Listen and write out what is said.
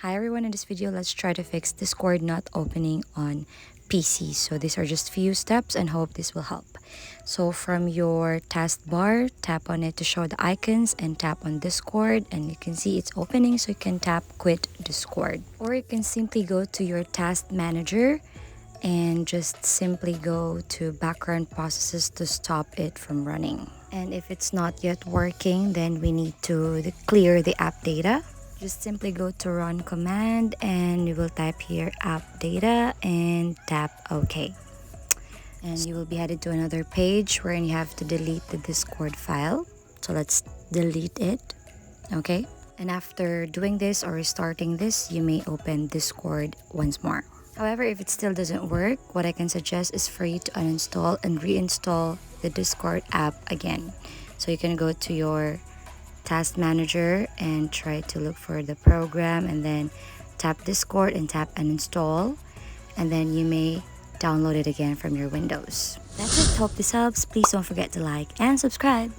Hi everyone, in this video let's try to fix Discord not opening on PC. So these are just few steps and hope this will help. So from your taskbar, tap on it to show the icons and tap on Discord, and you can see it's opening, so you can tap quit Discord. Or you can simply go to your task manager and just simply go to background processes to stop it from running. And if it's not yet working, then we need to clear the app data. Just simply go to run command and you will type here app data and tap OK. And you will be headed to another page wherein you have to delete the Discord file. So let's delete it. Okay. And after doing this or restarting this, you may open Discord once more. However, if it still doesn't work, what I can suggest is for you to uninstall and reinstall the Discord app again. So you can go to your task manager and try to look for the program and then tap Discord and tap uninstall, and then you may download it again from your Windows. That's it. Hope this helps. Please don't forget to like and subscribe.